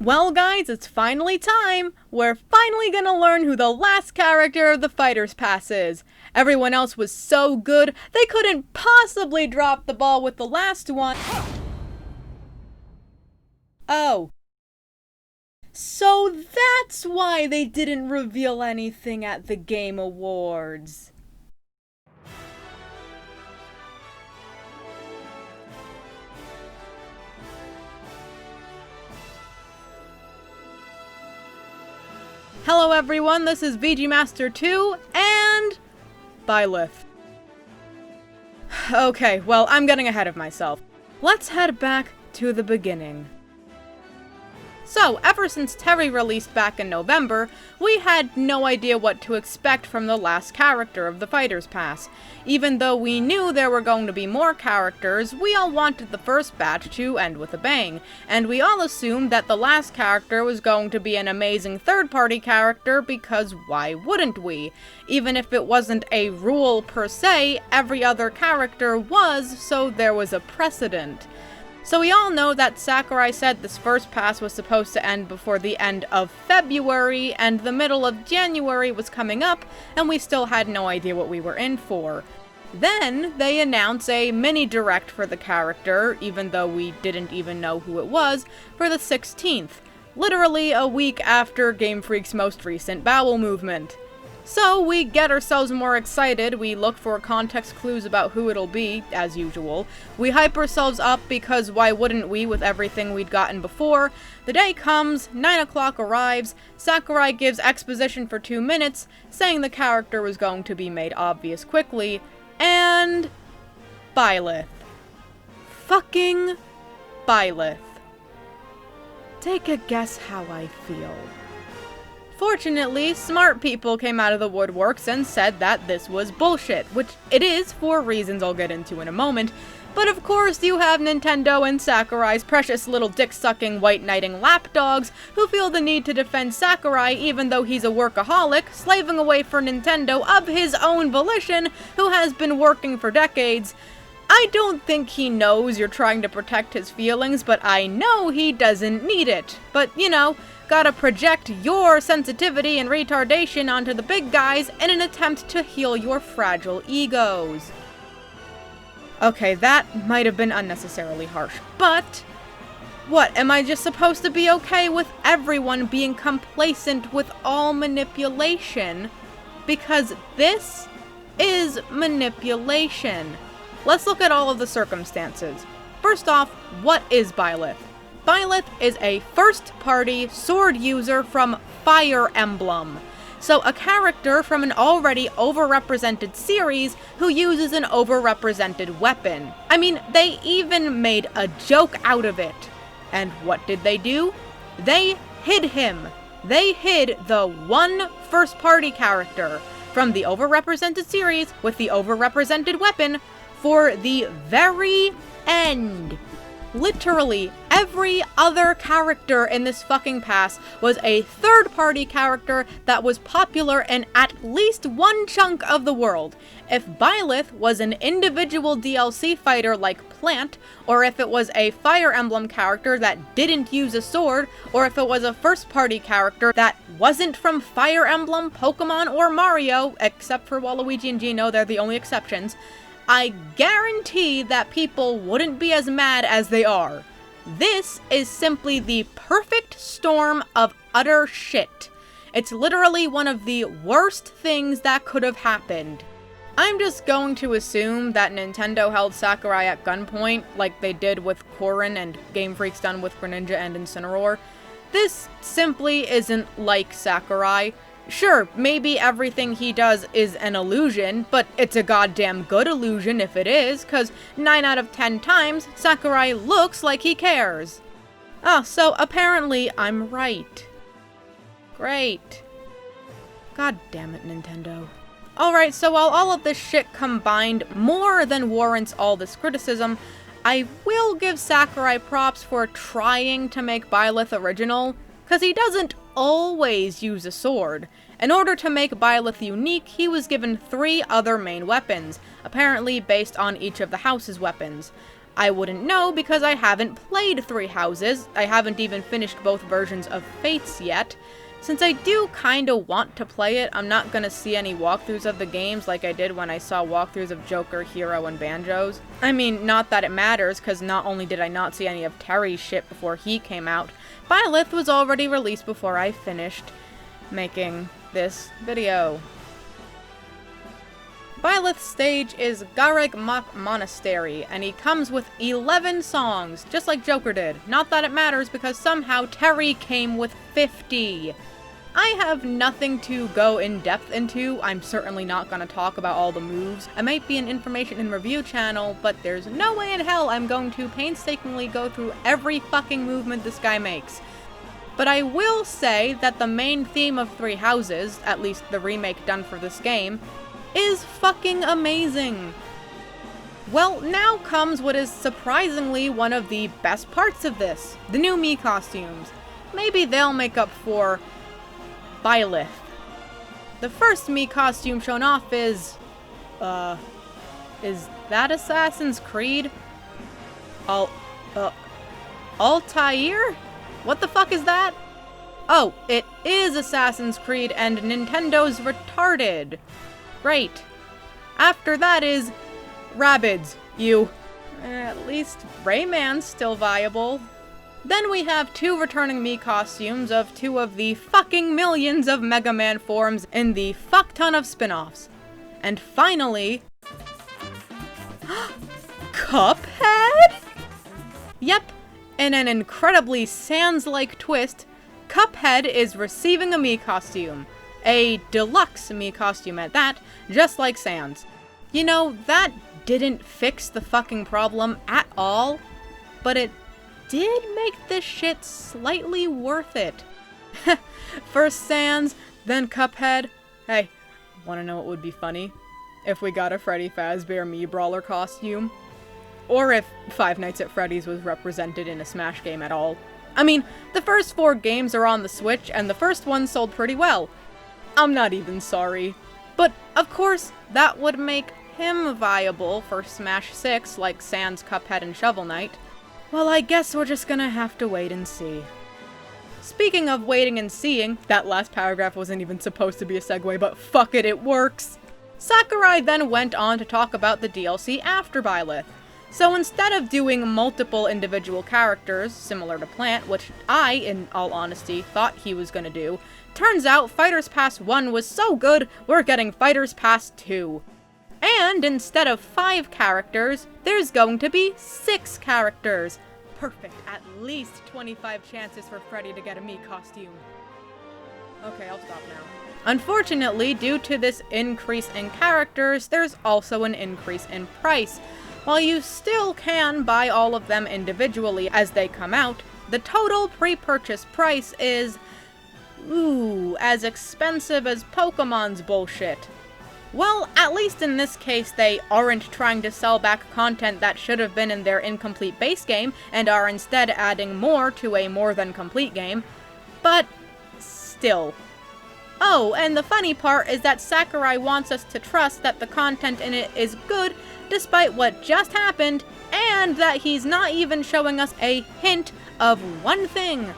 Well guys, it's finally time! We're finally gonna learn who the last character of the Fighter's Pass is. Everyone else was so good, they couldn't possibly drop the ball with the last one. Oh. So that's why they didn't reveal anything at the Game Awards. Hello everyone, this is VG Master 2, and Byleth. Okay, well, I'm getting ahead of myself. Let's head back to the beginning. So, ever since Terry released back in November, we had no idea what to expect from the last character of the Fighter's Pass. Even though we knew there were going to be more characters, we all wanted the first batch to end with a bang, and we all assumed that the last character was going to be an amazing third-party character because why wouldn't we? Even if it wasn't a rule per se, every other character was, so there was a precedent. So we all know that Sakurai said this first pass was supposed to end before the end of February, and the middle of January was coming up, and we still had no idea what we were in for. Then, they announce a mini-direct for the character, even though we didn't even know who it was, for the 16th. Literally a week after Game Freak's most recent bowel movement. So, we get ourselves more excited, we look for context clues about who it'll be, as usual. We hype ourselves up because why wouldn't we with everything we'd gotten before? The day comes, 9 o'clock arrives, Sakurai gives exposition for 2 minutes, saying the character was going to be made obvious quickly, and... Byleth. Fucking Byleth. Take a guess how I feel. Fortunately, smart people came out of the woodworks and said that this was bullshit, which it is for reasons I'll get into in a moment, but of course you have Nintendo and Sakurai's precious little dick-sucking, white-knighting lapdogs who feel the need to defend Sakurai even though he's a workaholic, slaving away for Nintendo of his own volition, who has been working for decades. I don't think he knows you're trying to protect his feelings, but I know he doesn't need it. But, you know, gotta project your sensitivity and retardation onto the big guys in an attempt to heal your fragile egos. Okay, that might have been unnecessarily harsh, but... What, am I just supposed to be okay with everyone being complacent with all manipulation? Because this is manipulation. Let's look at all of the circumstances. First off, what is Byleth? Byleth is a first-party sword user from Fire Emblem. So a character from an already overrepresented series who uses an overrepresented weapon. I mean, they even made a joke out of it. And what did they do? They hid him. They hid the one first-party character from the overrepresented series with the overrepresented weapon for the very end. Literally, every other character in this fucking pass was a third-party character that was popular in at least one chunk of the world. If Byleth was an individual DLC fighter like Plant, or if it was a Fire Emblem character that didn't use a sword, or if it was a first-party character that wasn't from Fire Emblem, Pokemon, or Mario, except for Waluigi and Gino, they're the only exceptions, I guarantee that people wouldn't be as mad as they are. This is simply the perfect storm of utter shit. It's literally one of the worst things that could have happened. I'm just going to assume that Nintendo held Sakurai at gunpoint, like they did with Corrin and Game Freak's done with Greninja and Incineroar. This simply isn't like Sakurai. Sure, maybe everything he does is an illusion, but it's a goddamn good illusion if it is, cause 9 out of 10 times, Sakurai looks like he cares. Oh, so apparently I'm right. Great. God damn it, Nintendo. Alright, so while all of this shit combined more than warrants all this criticism, I will give Sakurai props for trying to make Byleth original, cause he doesn't always use a sword. In order to make Byleth unique, he was given 3 other main weapons, apparently based on each of the house's weapons. I wouldn't know because I haven't played Three Houses. I haven't even finished both versions of Fates yet. Since I do kinda want to play it, I'm not gonna see any walkthroughs of the games like I did when I saw walkthroughs of Joker, Hero, and Banjos. I mean, not that it matters, cause not only did I not see any of Terry's shit before he came out, Byleth was already released before I finished making this video. Byleth's stage is Gareg Mach Monastery, and he comes with 11 songs, just like Joker did. Not that it matters, because somehow Terry came with 50. I have nothing to go in depth into. I'm certainly not gonna talk about all the moves. I might be an information and review channel, but there's no way in hell I'm going to painstakingly go through every fucking movement this guy makes. But I will say that the main theme of Three Houses, at least the remake done for this game, is fucking amazing. Well, now comes what is surprisingly one of the best parts of this, the new Mii costumes. Maybe they'll make up for Byleth. The first Mii costume shown off is that Assassin's Creed? Altair? What the fuck is that? Oh, it is Assassin's Creed and Nintendo's retarded. Great. After that is Rabbids. At least Rayman's still viable. Then we have 2 returning Mii costumes of 2 of the fucking millions of Mega Man forms in the fuck ton of spin-offs. And finally... Cuphead? Yep, in an incredibly Sans-like twist, Cuphead is receiving a Mii costume. A deluxe Mii costume at that, just like Sans. You know, that didn't fix the fucking problem at all, but it did make this shit slightly worth it. First Sans, then Cuphead. Hey, wanna know what would be funny? If we got a Freddy Fazbear Mii Brawler costume. Or if Five Nights at Freddy's was represented in a Smash game at all. I mean, the first 4 games are on the Switch, and the first one sold pretty well. I'm not even sorry. But, of course, that would make him viable for Smash 6 like Sans, Cuphead, and Shovel Knight. Well, I guess we're just gonna have to wait and see. Speaking of waiting and seeing, that last paragraph wasn't even supposed to be a segue, but fuck it, it works! Sakurai then went on to talk about the DLC after Byleth. So instead of doing multiple individual characters, similar to Plant, which I, in all honesty, thought he was gonna do, turns out Fighters Pass 1 was so good, we're getting Fighters Pass 2. And instead of 5 characters, there's going to be 6 characters. Perfect, at least 25 chances for Freddy to get a Mii costume. Okay, I'll stop now. Unfortunately, due to this increase in characters, there's also an increase in price. While you still can buy all of them individually as they come out, the total pre-purchase price is, as expensive as Pokemon's bullshit. Well, at least in this case, they aren't trying to sell back content that should have been in their incomplete base game, and are instead adding more to a more than complete game. But still. Oh, and the funny part is that Sakurai wants us to trust that the content in it is good, despite what just happened, and that he's not even showing us a hint of one thing.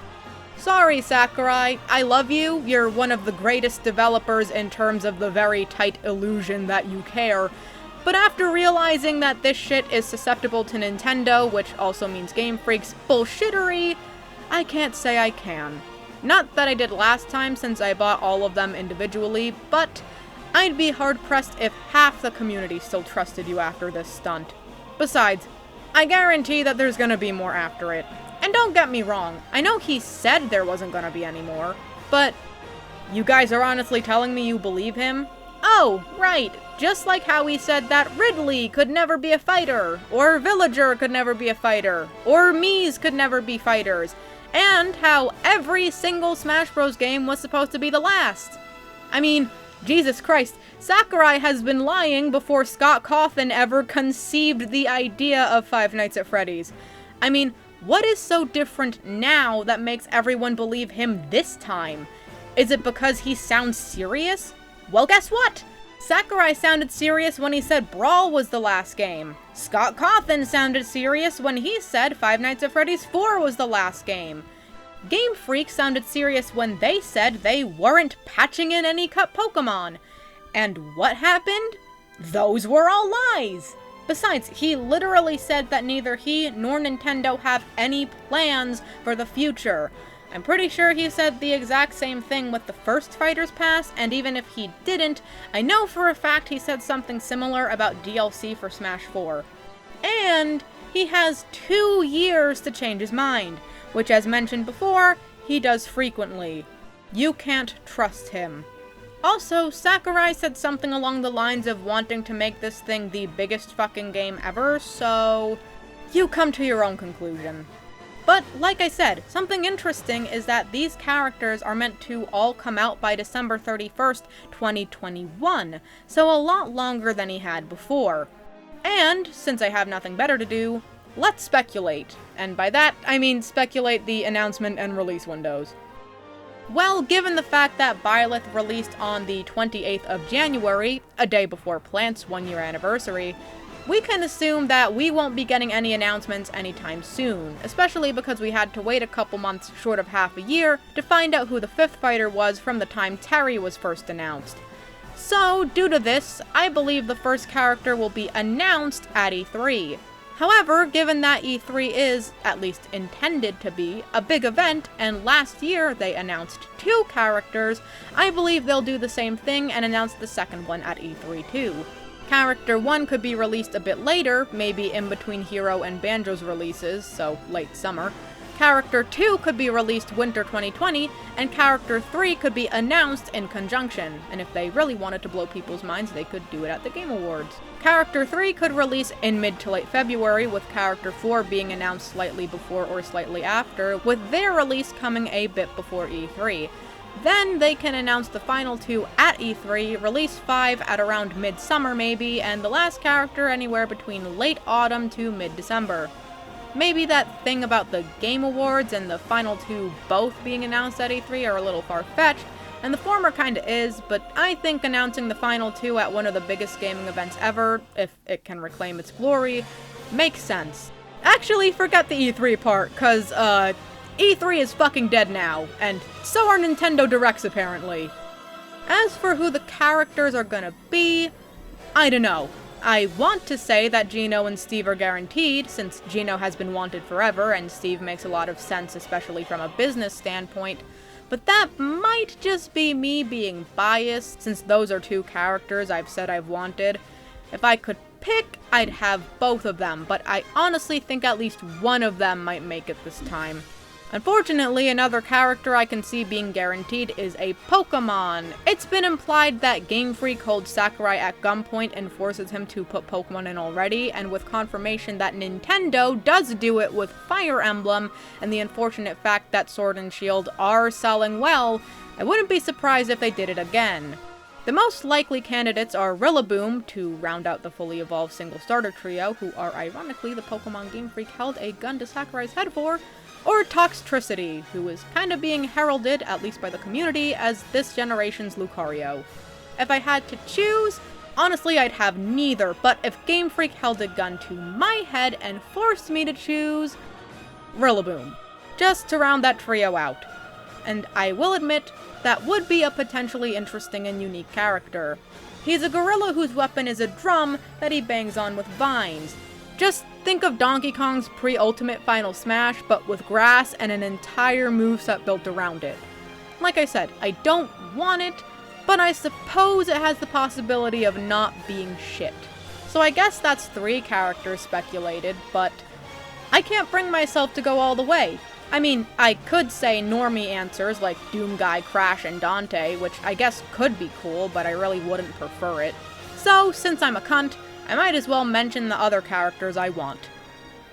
Sorry, Sakurai, I love you, you're one of the greatest developers in terms of the very tight illusion that you care, but after realizing that this shit is susceptible to Nintendo, which also means Game Freak's bullshittery, I can't say I can. Not that I did last time since I bought all of them individually, but I'd be hard-pressed if half the community still trusted you after this stunt. Besides, I guarantee that there's gonna be more after it. And don't get me wrong, I know he said there wasn't gonna be any more, but you guys are honestly telling me you believe him? Oh, right, just like how he said that Ridley could never be a fighter, or Villager could never be a fighter, or Mii's could never be fighters, and how every single Smash Bros. Game was supposed to be the last. I mean, Jesus Christ, Sakurai has been lying before Scott Cawthon ever conceived the idea of Five Nights at Freddy's. I mean, what is so different now that makes everyone believe him this time? Is it because he sounds serious? Well, guess what? Sakurai sounded serious when he said Brawl was the last game. Scott Cawthon sounded serious when he said Five Nights at Freddy's 4 was the last game. Game Freak sounded serious when they said they weren't patching in any cut Pokemon. And what happened? Those were all lies! Besides, he literally said that neither he nor Nintendo have any plans for the future. I'm pretty sure he said the exact same thing with the first Fighter's Pass, and even if he didn't, I know for a fact he said something similar about DLC for Smash 4. And he has 2 years to change his mind, which, as mentioned before, he does frequently. You can't trust him. Also, Sakurai said something along the lines of wanting to make this thing the biggest fucking game ever, so you come to your own conclusion. But, like I said, something interesting is that these characters are meant to all come out by December 31st, 2021, so a lot longer than he had before. And, since I have nothing better to do, let's speculate. And by that, I mean speculate the announcement and release windows. Well, given the fact that Byleth released on the 28th of January, a day before Plant's 1-year anniversary, we can assume that we won't be getting any announcements anytime soon, especially because we had to wait a couple months short of half a year to find out who the 5th fighter was from the time Terry was first announced. So, due to this, I believe the first character will be announced at E3. However, given that E3 is, at least intended to be, a big event, and last year they announced 2 characters, I believe they'll do the same thing and announce the second one at E3 too. Character 1 could be released a bit later, maybe in between Hero and Banjo's releases, so late summer. Character 2 could be released winter 2020, and Character 3 could be announced in conjunction, and if they really wanted to blow people's minds, they could do it at the Game Awards. Character 3 could release in mid to late February, with Character 4 being announced slightly before or slightly after, with their release coming a bit before E3. Then they can announce the final 2 at E3, release 5 at around mid-summer maybe, and the last character anywhere between late autumn to mid-December. Maybe that thing about the Game Awards and the final 2 both being announced at E3 are a little far-fetched, and the former kinda is, but I think announcing the final 2 at one of the biggest gaming events ever, if it can reclaim its glory, makes sense. Actually, forget the E3 part, cause, E3 is fucking dead now, and so are Nintendo Directs apparently. As for who the characters are gonna be, I don't know. I want to say that Gino and Steve are guaranteed, since Gino has been wanted forever, and Steve makes a lot of sense, especially from a business standpoint, but that might just be me being biased, since those are 2 characters I've said I've wanted. If I could pick, I'd have both of them, but I honestly think at least one of them might make it this time. Unfortunately, another character I can see being guaranteed is a Pokemon. It's been implied that Game Freak holds Sakurai at gunpoint and forces him to put Pokemon in already, and with confirmation that Nintendo does do it with Fire Emblem, and the unfortunate fact that Sword and Shield are selling well, I wouldn't be surprised if they did it again. The most likely candidates are Rillaboom, to round out the fully evolved single starter trio, who are ironically the Pokemon Game Freak held a gun to Sakurai's head for, or Toxtricity, who is kinda being heralded, at least by the community, as this generation's Lucario. If I had to choose, honestly I'd have neither, but if Game Freak held a gun to my head and forced me to choose, Rillaboom. Just to round that trio out. And I will admit, that would be a potentially interesting and unique character. He's a gorilla whose weapon is a drum that he bangs on with vines. Just think of Donkey Kong's pre-Ultimate Final Smash, but with grass and an entire moveset built around it. Like I said, I don't want it, but I suppose it has the possibility of not being shit. So I guess that's 3 characters speculated, but I can't bring myself to go all the way. I mean, I could say normie answers like Doomguy, Crash, and Dante, which I guess could be cool, but I really wouldn't prefer it. So, since I'm a cunt, I might as well mention the other characters I want.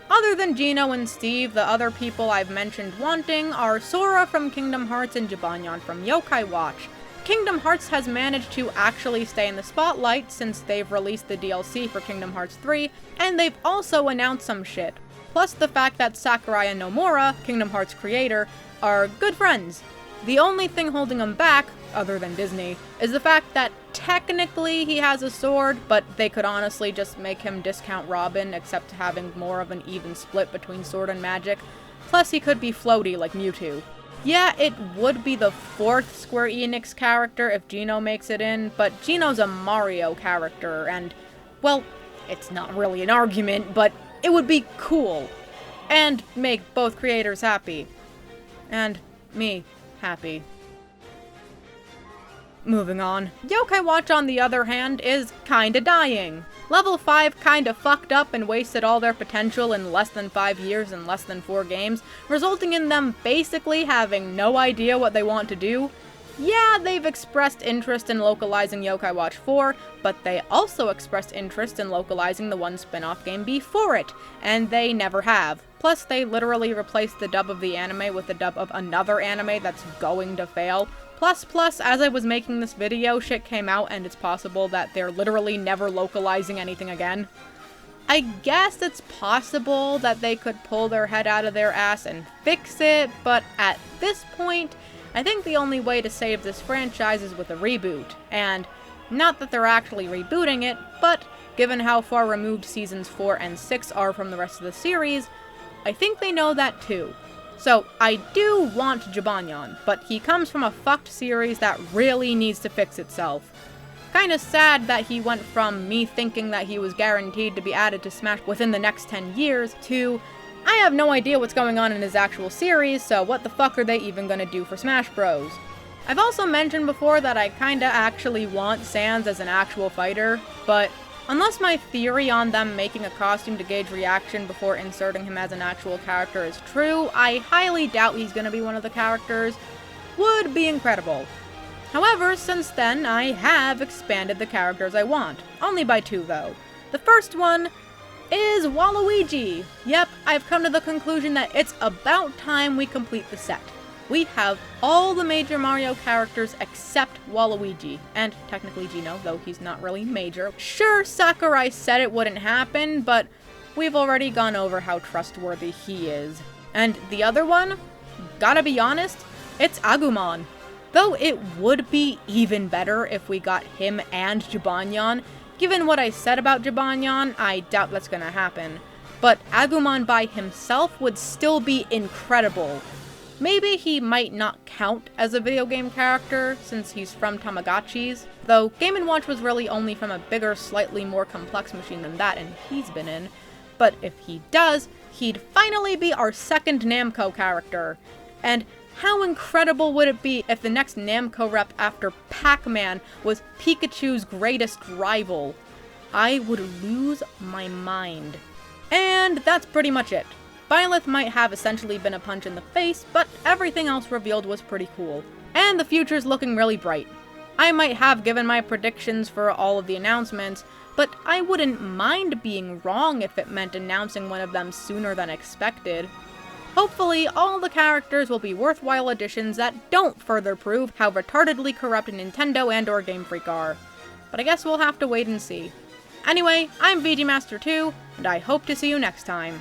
Other than Gino and Steve, the other people I've mentioned wanting are Sora from Kingdom Hearts and Jibanyan from Yokai Watch. Kingdom Hearts has managed to actually stay in the spotlight since they've released the DLC for Kingdom Hearts 3, and they've also announced some shit. Plus the fact that Sakurai and Nomura, Kingdom Hearts creator, are good friends. The only thing holding him back, other than Disney, is the fact that technically he has a sword, but they could honestly just make him discount Robin, except having more of an even split between sword and magic. Plus he could be floaty like Mewtwo. Yeah, it would be the 4th Square Enix character if Geno makes it in, but Geno's a Mario character, and, well, it's not really an argument, but it would be cool. And make both creators happy. And me happy. Moving on. Yokai Watch, on the other hand, is kinda dying. Level 5 kinda fucked up and wasted all their potential in less than 5 years and less than 4 games, resulting in them basically having no idea what they want to do. Yeah, they've expressed interest in localizing Yokai Watch 4, but they also expressed interest in localizing the one spin-off game before it, and they never have. Plus, they literally replaced the dub of the anime with the dub of another anime that's going to fail. Plus, as I was making this video, shit came out and it's possible that they're literally never localizing anything again. I guess it's possible that they could pull their head out of their ass and fix it, but at this point, I think the only way to save this franchise is with a reboot. And not that they're actually rebooting it, but given how far removed seasons 4 and 6 are from the rest of the series, I think they know that too. So, I do want Jibanyan, but he comes from a fucked series that really needs to fix itself. Kinda sad that he went from me thinking that he was guaranteed to be added to Smash within the next 10 years to, I have no idea what's going on in his actual series, so what the fuck are they even gonna do for Smash Bros? I've also mentioned before that I kinda actually want Sans as an actual fighter, but unless my theory on them making a costume to gauge reaction before inserting him as an actual character is true, I highly doubt he's gonna be one of the characters. Would be incredible. However, since then, I have expanded the characters I want. Only by 2, though. The first one is Waluigi. Yep, I've come to the conclusion that it's about time we complete the set. We have all the major Mario characters except Waluigi, and technically Geno, though he's not really major. Sure, Sakurai said it wouldn't happen, but we've already gone over how trustworthy he is. And the other one, gotta be honest, it's Agumon. Though it would be even better if we got him and Jibanyan. Given what I said about Jibanyan, I doubt that's gonna happen. But Agumon by himself would still be incredible. Maybe he might not count as a video game character, since he's from Tamagotchis, though Game & Watch was really only from a bigger, slightly more complex machine than that, and he's been in. But if he does, he'd finally be our second Namco character. And how incredible would it be if the next Namco rep after Pac-Man was Pikachu's greatest rival? I would lose my mind. And that's pretty much it. Byleth might have essentially been a punch in the face, but everything else revealed was pretty cool. And the future's looking really bright. I might have given my predictions for all of the announcements, but I wouldn't mind being wrong if it meant announcing one of them sooner than expected. Hopefully, all the characters will be worthwhile additions that don't further prove how retardedly corrupt Nintendo and/or Game Freak are. But I guess we'll have to wait and see. Anyway, I'm VGMaster2, and I hope to see you next time.